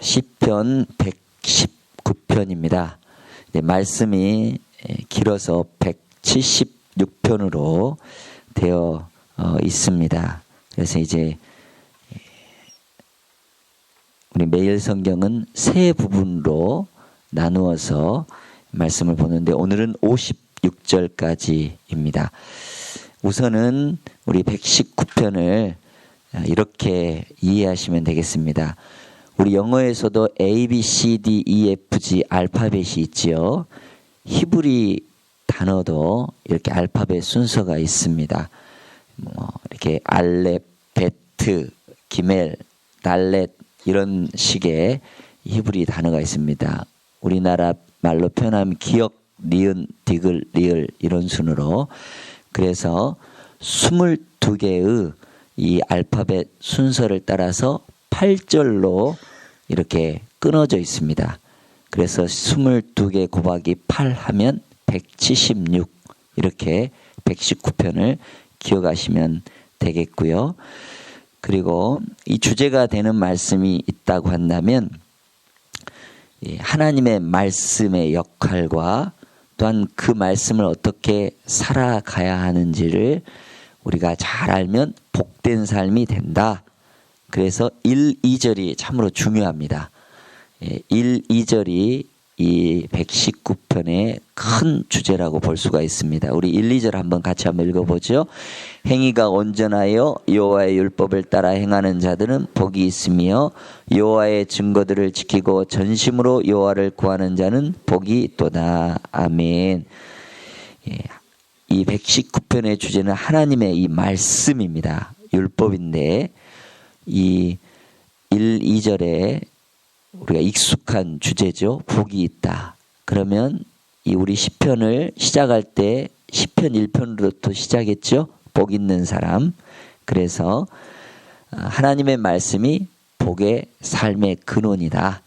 시편 119편입니다. 말씀이 길어서 176편으로 되어 있습니다. 그래서 이제 우리 매일 성경은 세 부분으로 나누어서 말씀을 보는데 오늘은 56절까지입니다. 우선은 우리 119편을 이렇게 이해하시면 되겠습니다. 우리 영어에서도 A, B, C, D, E, F, G 알파벳이 있지요. 히브리 단어도 이렇게 알파벳 순서가 있습니다. 이렇게 알렙, 베트, 기멜, 달렛 이런 식의 히브리 단어가 있습니다. 우리나라 말로 표현하면 기역, 니은, 디귿, 리을 이런 순으로 그래서 22개의 이 알파벳 순서를 따라서 8절로 이렇게 끊어져 있습니다. 그래서 22개 곱하기 8 하면 176 이렇게 119편을 기억하시면 되겠고요. 그리고 이 주제가 되는 말씀이 있다고 한다면 하나님의 말씀의 역할과 또한 그 말씀을 어떻게 살아가야 하는지를 우리가 잘 알면 복된 삶이 된다. 그래서 1, 2절이 참으로 중요합니다. 1, 2절이 이 119편의 큰 주제라고 볼 수가 있습니다. 우리 1, 2절 한번 같이 한번 읽어보죠. 행위가 온전하여 여호와의 율법을 따라 행하는 자들은 복이 있으며 여호와의 증거들을 지키고 전심으로 여호와를 구하는 자는 복이 있도다. 아멘. 이 119편의 주제는 하나님의 이 말씀입니다. 율법인데 이 1, 2절에 우리가 익숙한 주제죠. 복이 있다. 그러면 이 우리 시편을 시작할 때 시편 1편으로부터 시작했죠. 복 있는 사람. 그래서 하나님의 말씀이 복의 삶의 근원이다.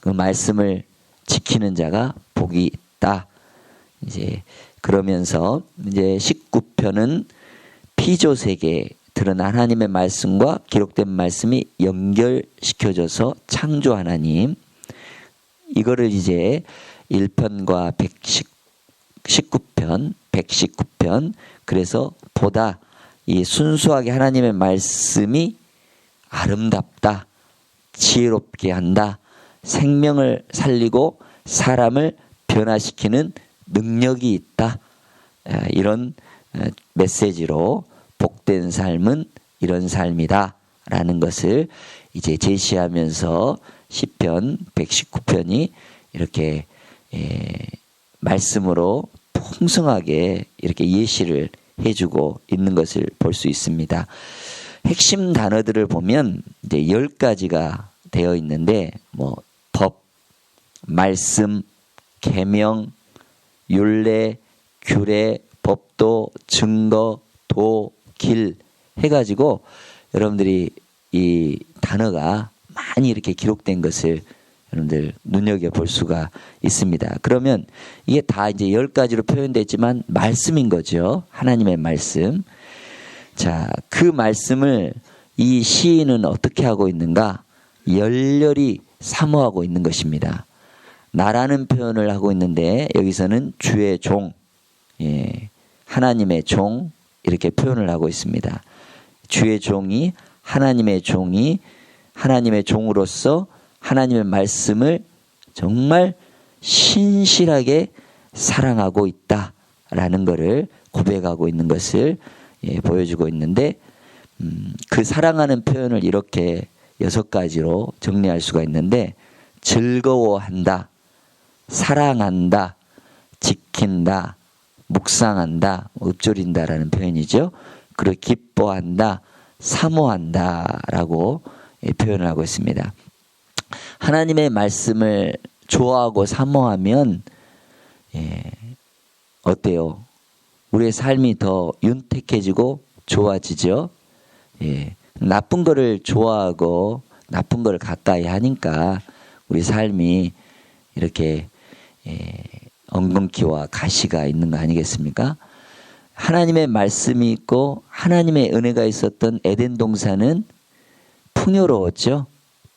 그 말씀을 지키는 자가 복이 있다. 이제 그러면서 이제 19편은 피조세계 드러난 하나님의 말씀과 기록된 말씀이 연결시켜져서 창조 하나님 이거를 이제 1편과 119편 그래서 보다 이 순수하게 하나님의 말씀이 아름답다 지혜롭게 한다 생명을 살리고 사람을 변화시키는 능력이 있다 이런 메시지로 복된 삶은 이런 삶이다 라는 것을 이제 제시하면서 시편 119편이 이렇게 말씀으로 풍성하게 이렇게 예시를 해주고 있는 것을 볼 수 있습니다. 핵심 단어들을 보면 이제 10가지가 되어 있는데 법, 말씀, 계명, 율례, 규례, 법도, 증거, 도, 길 해가지고 여러분들이 이 단어가 많이 이렇게 기록된 것을 여러분들 눈여겨볼 수가 있습니다. 그러면 이게 다 이제 10가지로 표현됐지만 말씀인 거죠. 하나님의 말씀. 자, 그 말씀을 이 시인은 어떻게 하고 있는가? 열렬히 사모하고 있는 것입니다. 나라는 표현을 하고 있는데 여기서는 주의 종, 하나님의 종 이렇게 표현을 하고 있습니다. 주의 종이 하나님의 종으로서 하나님의 말씀을 정말 신실하게 사랑하고 있다라는 것을 고백하고 있는 것을 보여주고 있는데 그 사랑하는 표현을 이렇게 6가지로 정리할 수가 있는데 즐거워한다, 사랑한다, 지킨다, 묵상한다, 읊조린다라는 표현이죠. 그리고 기뻐한다, 사모한다라고 표현을 하고 있습니다. 하나님의 말씀을 좋아하고 사모하면 어때요? 우리의 삶이 더 윤택해지고 좋아지죠. 나쁜 거를 좋아하고 나쁜 거를 가까이 하니까 우리 삶이 이렇게 엉겅퀴와 가시가 있는 거 아니겠습니까? 하나님의 말씀이 있고 하나님의 은혜가 있었던 에덴 동산은 풍요로웠죠.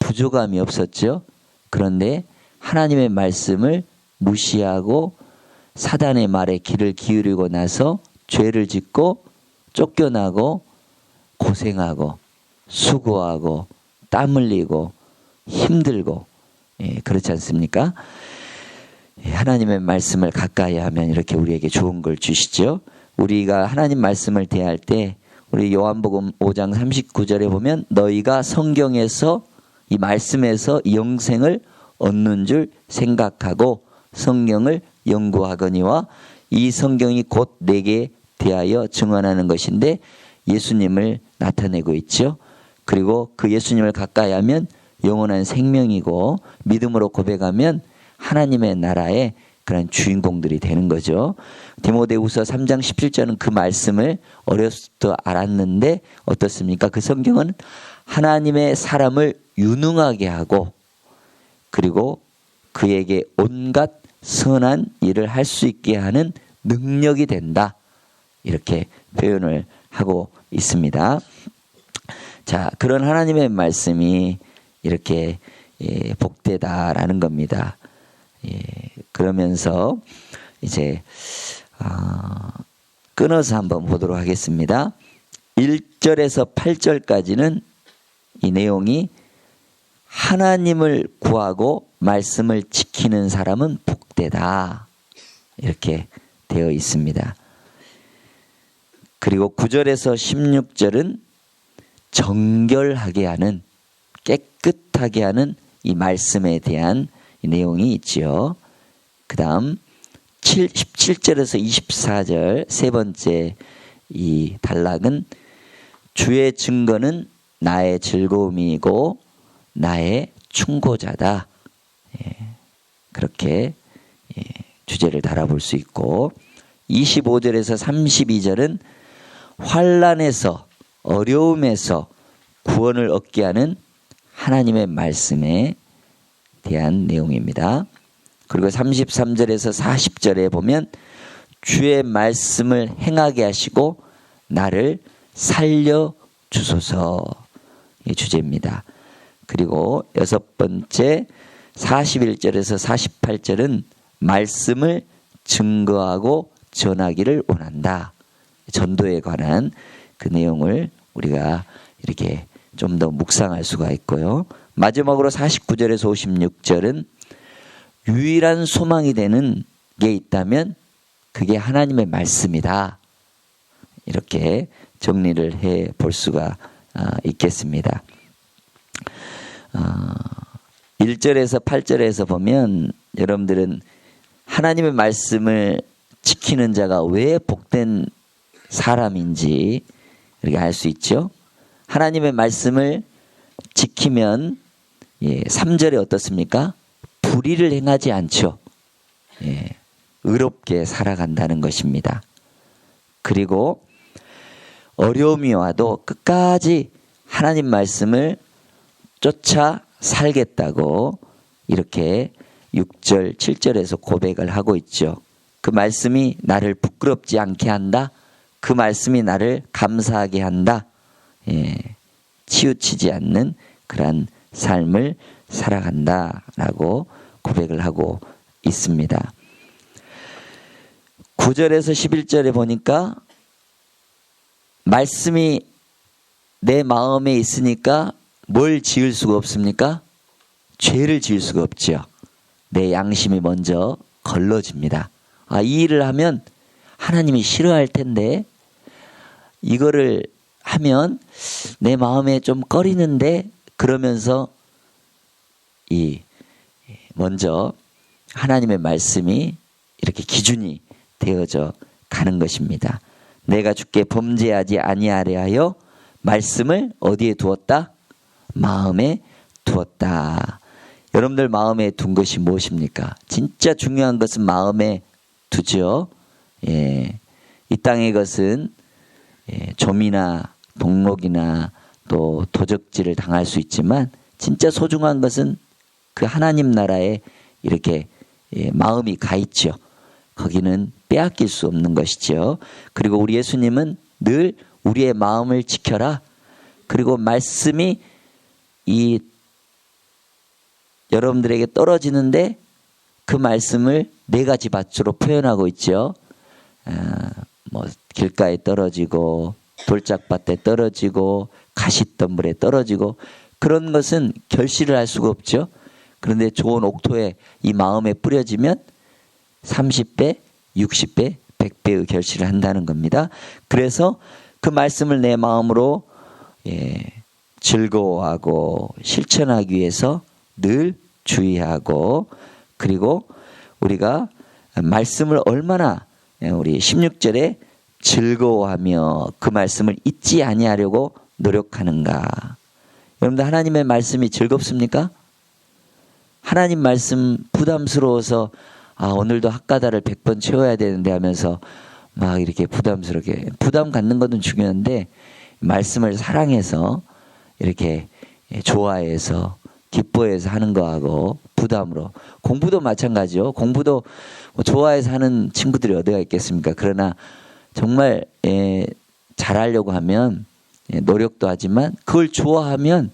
부족함이 없었죠. 그런데 하나님의 말씀을 무시하고 사단의 말에 귀를 기울이고 나서 죄를 짓고 쫓겨나고 고생하고 수고하고 땀 흘리고 힘들고, 그렇지 않습니까? 하나님의 말씀을 가까이 하면 이렇게 우리에게 좋은 걸 주시죠. 우리가 하나님 말씀을 대할 때 우리 요한복음 5장 39절에 보면 너희가 성경에서 이 말씀에서 영생을 얻는 줄 생각하고 성경을 연구하거니와 이 성경이 곧 내게 대하여 증언하는 것인데 예수님을 나타내고 있죠. 그리고 그 예수님을 가까이 하면 영원한 생명이고 믿음으로 고백하면 하나님의 나라의 그런 주인공들이 되는 거죠. 디모데후서 3장 17절은 그 말씀을 어렸을 때 알았는데 어떻습니까? 그 성경은 하나님의 사람을 유능하게 하고 그리고 그에게 온갖 선한 일을 할 수 있게 하는 능력이 된다. 이렇게 표현을 하고 있습니다. 자, 그런 하나님의 말씀이 이렇게 복되다라는 겁니다. 그러면서 이제 끊어서 한번 보도록 하겠습니다. 1절에서 8절까지는 이 내용이 하나님을 구하고 말씀을 지키는 사람은 복되다 이렇게 되어 있습니다. 그리고 9절에서 16절은 정결하게 하는, 깨끗하게 하는 이 말씀에 대한 이 내용이 있지요. 그 다음 17절에서 24절 세 번째 이 단락은 주의 증거는 나의 즐거움이고 나의 충고자다. 그렇게 주제를 달아볼 수 있고 25절에서 32절은 환난에서 어려움에서 구원을 얻게 하는 하나님의 말씀에 대한 내용입니다. 그리고 33절에서 40절에 보면 주의 말씀을 행하게 하시고 나를 살려주소서 이 주제입니다. 그리고 여섯 번째 41절에서 48절은 말씀을 증거하고 전하기를 원한다. 전도에 관한 그 내용을 우리가 이렇게 좀 더 묵상할 수가 있고요. 마지막으로 49절에서 56절은 유일한 소망이 되는 게 있다면 그게 하나님의 말씀이다. 이렇게 정리를 해 볼 수가 있겠습니다. 1절에서 8절에서 보면 여러분들은 하나님의 말씀을 지키는 자가 왜 복된 사람인지 이렇게 알 수 있죠. 하나님의 말씀을 지키면 3절에 어떻습니까? 불의를 행하지 않죠. 의롭게 살아간다는 것입니다. 그리고 어려움이 와도 끝까지 하나님 말씀을 쫓아 살겠다고 이렇게 6절, 7절에서 고백을 하고 있죠. 그 말씀이 나를 부끄럽지 않게 한다. 그 말씀이 나를 감사하게 한다. 치우치지 않는 그러한 삶을 살아간다라고 고백을 하고 있습니다. 9절에서 11절에 보니까 말씀이 내 마음에 있으니까 뭘 지을 수가 없습니까? 죄를 지을 수가 없죠. 내 양심이 먼저 걸러집니다. 이 일을 하면 하나님이 싫어할 텐데 이거를 하면 내 마음에 좀 꺼리는데 그러면서 먼저 하나님의 말씀이 이렇게 기준이 되어져 가는 것입니다. 내가 주께 범죄하지 아니하려 하여 말씀을 어디에 두었다? 마음에 두었다. 여러분들 마음에 둔 것이 무엇입니까? 진짜 중요한 것은 마음에 두죠. 이 땅의 것은 좀이나 동록이나 또 도적질을 당할 수 있지만 진짜 소중한 것은 그 하나님 나라에 이렇게 마음이 가 있죠. 거기는 빼앗길 수 없는 것이죠. 그리고 우리 예수님은 늘 우리의 마음을 지켜라. 그리고 말씀이 이 여러분들에게 떨어지는데 그 말씀을 네 가지 밭으로 표현하고 있죠. 뭐 길가에 떨어지고 돌짝밭에 떨어지고 가시덤불에 떨어지고, 그런 것은 결실을 할 수가 없죠. 그런데 좋은 옥토에 이 마음에 뿌려지면 30배, 60배, 100배의 결실을 한다는 겁니다. 그래서 그 말씀을 내 마음으로 즐거워하고 실천하기 위해서 늘 주의하고, 그리고 우리가 말씀을 얼마나 우리 16절에 즐거워하며 그 말씀을 잊지 아니하려고 노력하는가. 여러분들 하나님의 말씀이 즐겁습니까? 하나님 말씀 부담스러워서 오늘도 학가다를 100번 채워야 되는데 하면서 막 이렇게 부담스럽게, 부담 갖는 것은 중요한데 말씀을 사랑해서 이렇게 좋아해서 기뻐해서 하는 거하고 부담으로, 공부도 마찬가지요. 공부도 좋아해서 하는 친구들이 어디가 있겠습니까? 그러나 정말 잘하려고 하면 노력도 하지만 그걸 좋아하면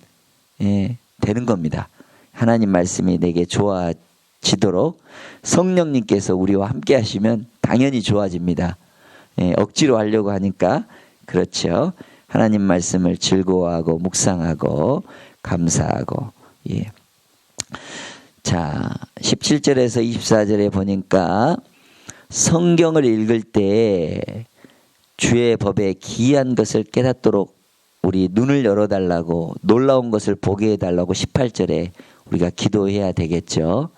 되는 겁니다. 하나님 말씀이 내게 좋아지도록 성령님께서 우리와 함께 하시면 당연히 좋아집니다. 억지로 하려고 하니까 그렇죠. 하나님 말씀을 즐거워하고 묵상하고 감사하고. 자, 17절에서 24절에 보니까 성경을 읽을 때 주의 법에 기이한 것을 깨닫도록 우리 눈을 열어달라고, 놀라운 것을 보게 해달라고 18절에 우리가 기도해야 되겠죠.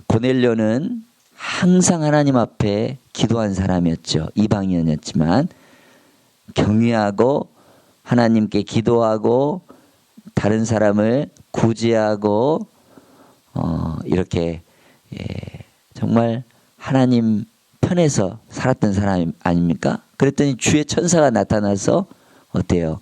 고넬료는 항상 하나님 앞에 기도한 사람이었죠. 이방인이었지만 경외하고 하나님께 기도하고 다른 사람을 구제하고 이렇게 정말 하나님 편에서 살았던 사람 아닙니까? 그랬더니 주의 천사가 나타나서 어때요?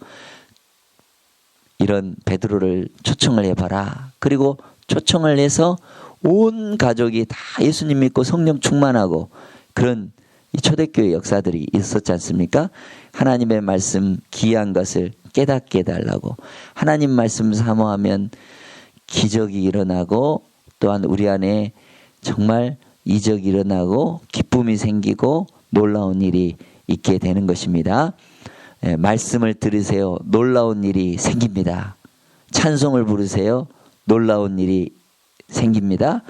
이런 베드로를 초청을 해봐라. 그리고 초청을 해서 온 가족이 다 예수님 믿고 성령 충만하고 그런 이 초대교회 역사들이 있었지 않습니까? 하나님의 말씀 기이한 것을 깨닫게 해달라고. 하나님 말씀 사모하면 기적이 일어나고 또한 우리 안에 정말 이적이 일어나고 기쁨이 생기고 놀라운 일이 있게 되는 것입니다. 말씀을 들으세요. 놀라운 일이 생깁니다. 찬송을 부르세요. 놀라운 일이 생깁니다.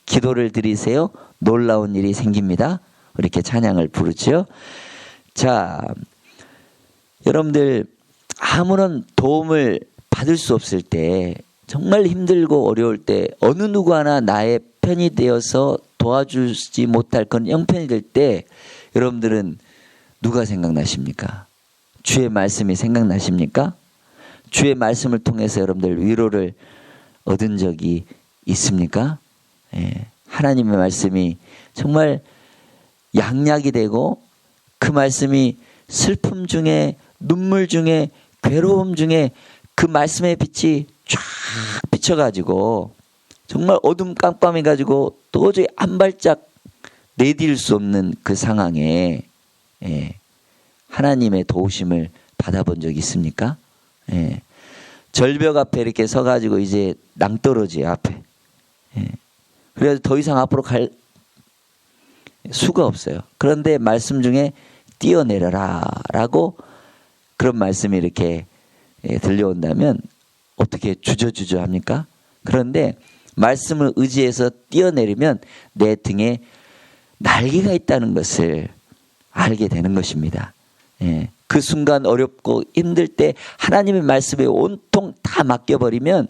기도를 드리세요. 놀라운 일이 생깁니다. 이렇게 찬양을 부르죠. 자, 여러분들 아무런 도움을 받을 수 없을 때, 정말 힘들고 어려울 때 어느 누구 하나 나의 편이 되어서 도와주지 못할 그런 형편이 될 때 여러분들은 누가 생각나십니까? 주의 말씀이 생각나십니까? 주의 말씀을 통해서 여러분들 위로를 얻은 적이 있습니까? 하나님의 말씀이 정말 양약이 되고 그 말씀이 슬픔 중에 눈물 중에 괴로움 중에 그 말씀의 빛이 쫙 비춰가지고 정말 어둠 깜깜해가지고 도저히 한 발짝 내딜 수 없는 그 상황에 하나님의 도우심을 받아본 적이 있습니까? 절벽 앞에 이렇게 서가지고 이제 낭떠러지 앞에 그래서 더 이상 앞으로 갈 수가 없어요. 그런데 말씀 중에 뛰어내려라 라고 그런 말씀이 이렇게 들려온다면 어떻게 주저주저 합니까? 그런데 말씀을 의지해서 뛰어내리면 내 등에 날개가 있다는 것을 알게 되는 것입니다. 그 순간 어렵고 힘들 때 하나님의 말씀에 온통 다 맡겨버리면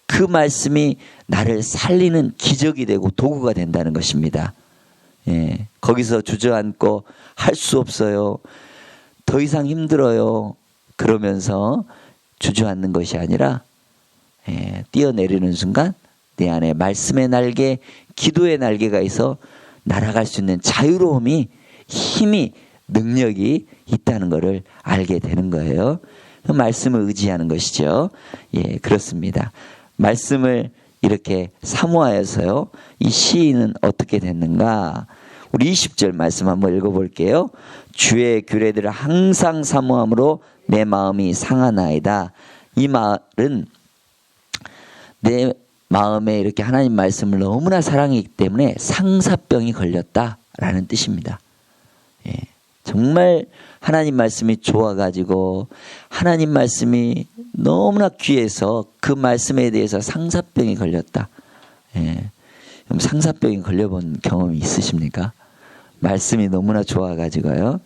그 말씀이 나를 살리는 기적이 되고 도구가 된다는 것입니다. 거기서 주저앉고 할 수 없어요. 더 이상 힘들어요. 그러면서 주저앉는 것이 아니라 뛰어내리는 순간 내 안에 말씀의 날개, 기도의 날개가 있어 날아갈 수 있는 자유로움이, 힘이, 능력이 있다는 것을 알게 되는 거예요. 그 말씀을 의지하는 것이죠. 그렇습니다. 말씀을 이렇게 사모하여서요. 이 시인은 어떻게 됐는가? 우리 20절 말씀 한번 읽어볼게요. 주의 규례들을 항상 사모함으로 내 마음이 상하나이다. 이 말은 내 마음에 이렇게 하나님 말씀을 너무나 사랑했기 때문에 상사병이 걸렸다라는 뜻입니다. 예, 정말 하나님 말씀이 좋아가지고 하나님 말씀이 너무나 귀해서 그 말씀에 대해서 상사병이 걸렸다. 예, 그럼 상사병이 걸려본 경험이 있으십니까? 말씀이 너무나 좋아가지고요.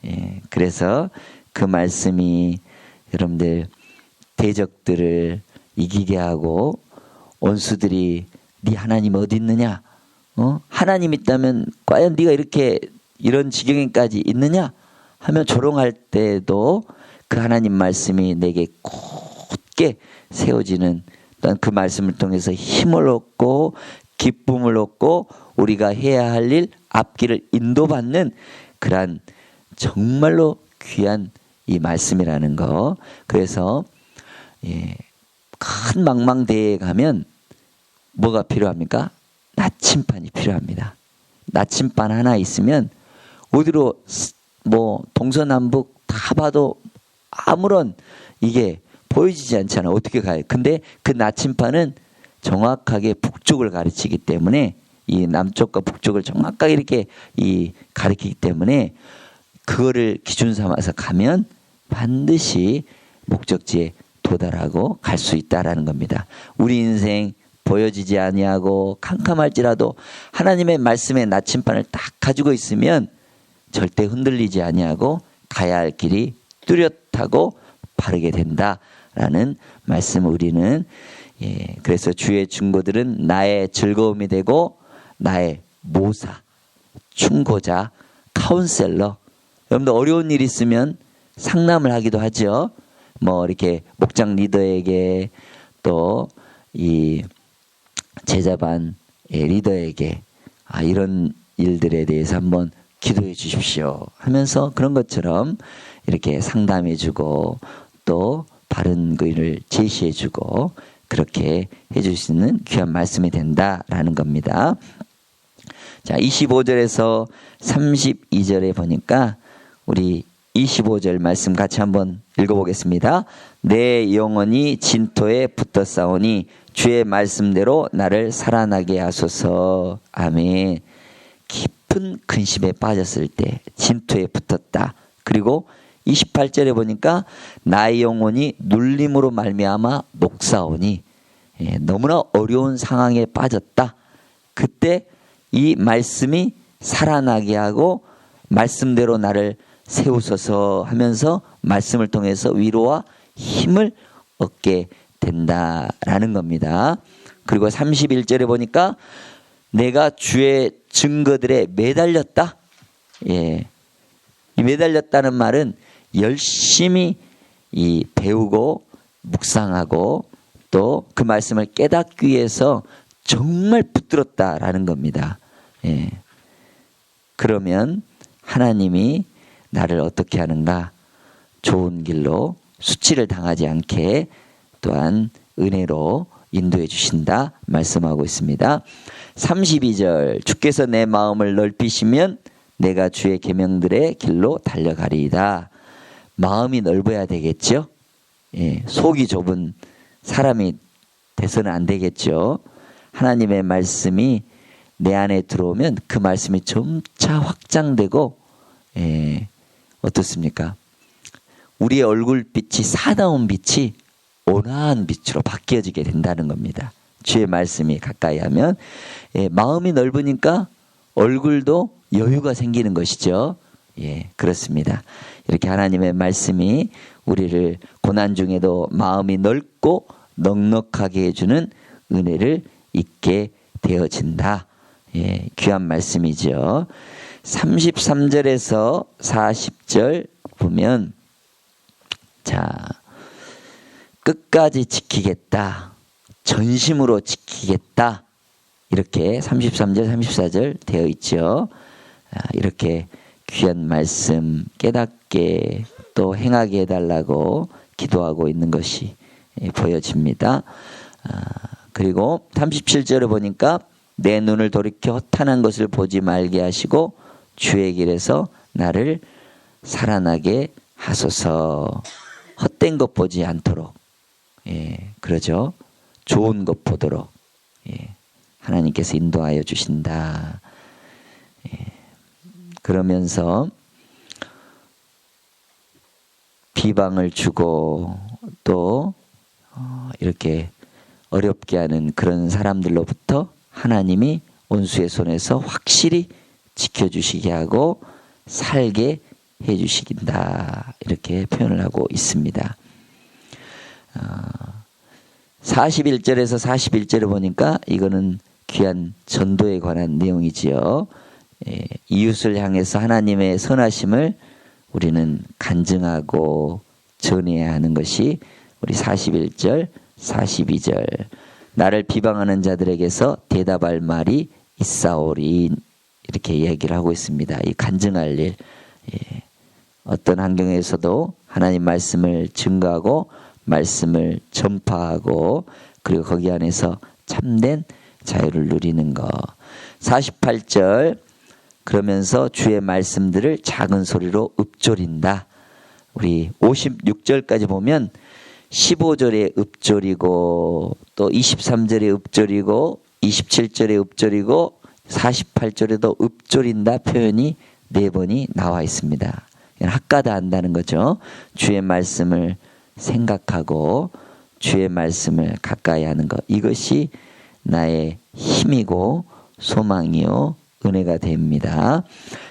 예, 그래서 그 말씀이 여러분들 대적들을 이기게 하고 원수들이 네 하나님 어디 있느냐? 하나님 있다면 과연 네가 이렇게 이런 지경에까지 있느냐? 하면 조롱할 때도 그 하나님 말씀이 내게 굳게 세워지는 또한 그 말씀을 통해서 힘을 얻고 기쁨을 얻고 우리가 해야 할 일 앞길을 인도받는 그러한 정말로 귀한 이 말씀이라는 거. 그래서 큰 망망대해에 가면 뭐가 필요합니까? 나침반이 필요합니다. 나침반 하나 있으면 어디로 뭐 동서남북 다 봐도 아무런 이게 보여지지 않잖아. 어떻게 가요? 근데 그 나침반은 정확하게 북쪽을 가르치기 때문에 이 남쪽과 북쪽을 정확하게 이렇게 가리키기 때문에 그거를 기준 삼아서 가면 반드시 목적지에 도달하고 갈 수 있다라는 겁니다. 우리 인생 보여지지 아니하고 캄캄할지라도 하나님의 말씀의 나침반을 딱 가지고 있으면 절대 흔들리지 아니하고 가야 할 길이 뚜렷하고 바르게 된다라는 말씀을 우리는 그래서 주의 증거들은 나의 즐거움이 되고 나의 모사, 충고자, 카운셀러. 여러분들 어려운 일 있으면 상담을 하기도 하죠. 뭐 이렇게 목장 리더에게 또 이 제자반 리더에게 이런 일들에 대해서 한번 기도해 주십시오 하면서 그런 것처럼 이렇게 상담해 주고 또 바른 길을 제시해 주고 그렇게 해줄 수 있는 귀한 말씀이 된다라는 겁니다. 자, 25절에서 32절에 보니까 우리 25절 말씀 같이 한번 읽어보겠습니다. 내 영혼이 진토에 붙어 싸우니 주의 말씀대로 나를 살아나게 하소서. 아멘. 깊은 근심에 빠졌을 때 진토에 붙었다. 그리고 28절에 보니까 나의 영혼이 눌림으로 말미암아 녹사오니 너무나 어려운 상황에 빠졌다. 그때 이 말씀이 살아나게 하고 말씀대로 나를 세우소서 하면서 말씀을 통해서 위로와 힘을 얻게 된다라는 겁니다. 그리고 31절에 보니까 내가 주의 증거들에 매달렸다. 이 매달렸다는 말은 열심히 배우고 묵상하고 또 그 말씀을 깨닫기 위해서 정말 붙들었다라는 겁니다. 그러면 하나님이 나를 어떻게 하는가? 좋은 길로 수치를 당하지 않게 또한 은혜로 인도해 주신다 말씀하고 있습니다. 32절 주께서 내 마음을 넓히시면 내가 주의 계명들의 길로 달려가리이다. 마음이 넓어야 되겠죠. 속이 좁은 사람이 돼서는 안 되겠죠. 하나님의 말씀이 내 안에 들어오면 그 말씀이 점차 확장되고 어떻습니까? 우리의 얼굴빛이 사나운 빛이 온화한 빛으로 바뀌어지게 된다는 겁니다. 주의 말씀이 가까이 하면 마음이 넓으니까 얼굴도 여유가 생기는 것이죠. 그렇습니다. 이렇게 하나님의 말씀이 우리를 고난 중에도 마음이 넓고 넉넉하게 해주는 은혜를 잊게 되어진다. 귀한 말씀이죠. 33절에서 40절 보면 자 끝까지 지키겠다. 전심으로 지키겠다. 이렇게 33절 34절 되어 있죠. 이렇게 귀한 말씀 깨닫게 또 행하게 해달라고 기도하고 있는 것이 보여집니다. 그리고 37절에 보니까 내 눈을 돌이켜 허탄한 것을 보지 말게 하시고 주의 길에서 나를 살아나게 하소서. 헛된 것 보지 않도록 그러죠. 좋은 것 보도록 하나님께서 인도하여 주신다. 그러면서 비방을 주고 또 이렇게 어렵게 하는 그런 사람들로부터 하나님이 원수의 손에서 확실히 지켜주시게 하고 살게 해주시긴다. 이렇게 표현을 하고 있습니다. 41절에서 41절을 보니까 이거는 귀한 전도에 관한 내용이지요. 이웃을 향해서 하나님의 선하심을 우리는 간증하고 전해야 하는 것이 우리 41절, 42절. 나를 비방하는 자들에게서 대답할 말이 있사오리. 이렇게 얘기를 하고 있습니다. 이 간증할 일. 어떤 환경에서도 하나님 말씀을 증거하고 말씀을 전파하고 그리고 거기 안에서 참된 자유를 누리는 것. 48절. 그러면서 주의 말씀들을 작은 소리로 읊조린다. 우리 56절까지 보면 15절에 읊조리고 또 23절에 읊조리고 27절에 읊조리고 48절에도 읊조린다 표현이 4번이 나와 있습니다. 학가다 한다는 거죠. 주의 말씀을 생각하고 주의 말씀을 가까이 하는 것. 이것이 나의 힘이고 소망이요 은혜가 됩니다.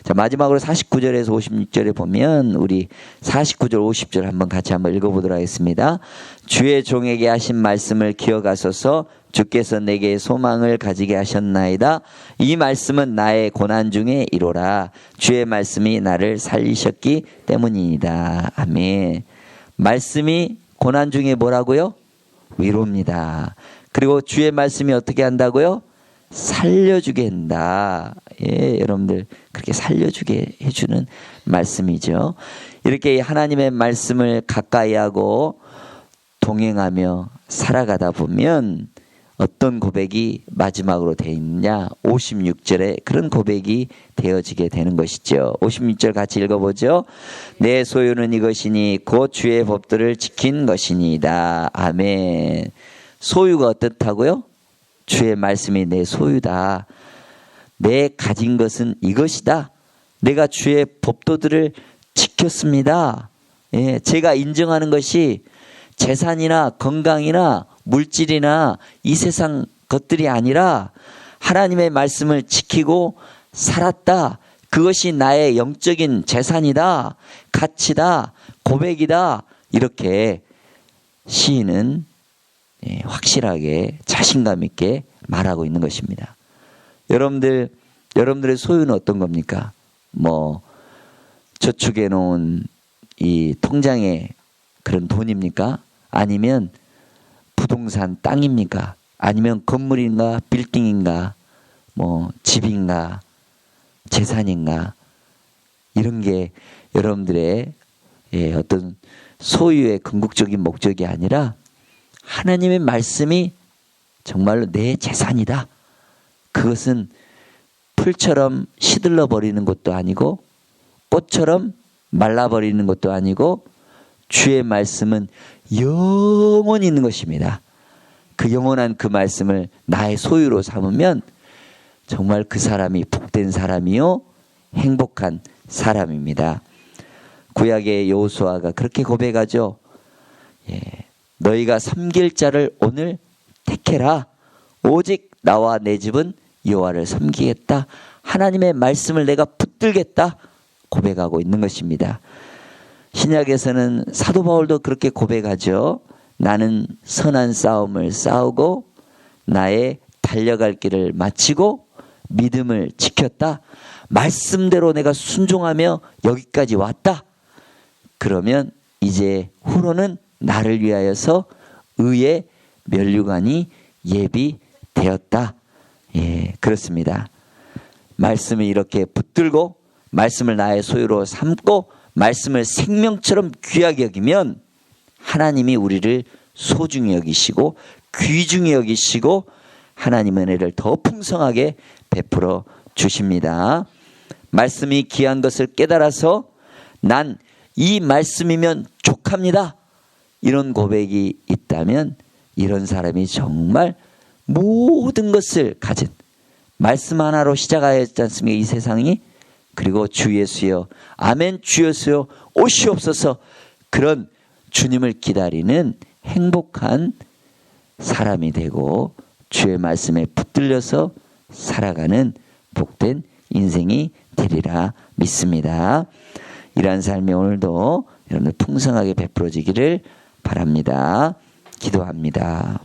자, 마지막으로 49절에서 56절에 보면 우리 49절 50절 한번 같이 한번 읽어보도록 하겠습니다. 주의 종에게 하신 말씀을 기억하소서. 주께서 내게 소망을 가지게 하셨나이다. 이 말씀은 나의 고난 중에 이로라. 주의 말씀이 나를 살리셨기 때문이다. 아멘. 말씀이 고난 중에 뭐라고요? 위로입니다. 그리고 주의 말씀이 어떻게 한다고요? 살려주게 한다. 여러분들 그렇게 살려주게 해주는 말씀이죠. 이렇게 하나님의 말씀을 가까이 하고 동행하며 살아가다 보면 어떤 고백이 마지막으로 되어 있느냐? 56절에 그런 고백이 되어지게 되는 것이죠. 56절 같이 읽어보죠. 내 소유는 이것이니 곧 주의 법도를 지킨 것이니이다. 아멘. 소유가 어떻다고요? 주의 말씀이 내 소유다. 내 가진 것은 이것이다. 내가 주의 법도들을 지켰습니다. 제가 인정하는 것이 재산이나 건강이나 물질이나 이 세상 것들이 아니라 하나님의 말씀을 지키고 살았다. 그것이 나의 영적인 재산이다. 가치다. 고백이다. 이렇게 시인은 확실하게 자신감 있게 말하고 있는 것입니다. 여러분들의 소유는 어떤 겁니까? 저축해 놓은 이 통장에 그런 돈입니까? 아니면 부동산 땅입니까? 아니면 건물인가 빌딩인가 집인가 재산인가 이런 게 여러분들의 어떤 소유의 궁극적인 목적이 아니라 하나님의 말씀이 정말로 내 재산이다. 그것은 풀처럼 시들러 버리는 것도 아니고 꽃처럼 말라버리는 것도 아니고 주의 말씀은 영원히 있는 것입니다. 그 영원한 그 말씀을 나의 소유로 삼으면 정말 그 사람이 복된 사람이요 행복한 사람입니다. 구약의 여호수아가 그렇게 고백하죠. 너희가 섬길 자를 오늘 택해라. 오직 나와 내 집은 여호와를 섬기겠다. 하나님의 말씀을 내가 붙들겠다. 고백하고 있는 것입니다. 신약에서는 사도 바울도 그렇게 고백하죠. 나는 선한 싸움을 싸우고 나의 달려갈 길을 마치고 믿음을 지켰다. 말씀대로 내가 순종하며 여기까지 왔다. 그러면 이제 후로는 나를 위하여서 의의 면류관이 예비되었다. 그렇습니다. 말씀을 이렇게 붙들고 말씀을 나의 소유로 삼고 말씀을 생명처럼 귀하게 여기면 하나님이 우리를 소중히 여기시고 귀중히 여기시고 하나님의 은혜를 더 풍성하게 베풀어 주십니다. 말씀이 귀한 것을 깨달아서 난 이 말씀이면 족합니다. 이런 고백이 있다면 이런 사람이 정말 모든 것을 가진 말씀 하나로 시작하였지 않습니까? 이 세상이. 그리고 주 예수여, 아멘, 주 예수여 오시옵소서. 그런 주님을 기다리는 행복한 사람이 되고 주의 말씀에 붙들려서 살아가는 복된 인생이 되리라 믿습니다. 이러한 삶이 오늘도 여러분들 풍성하게 베풀어지기를 바랍니다. 기도합니다.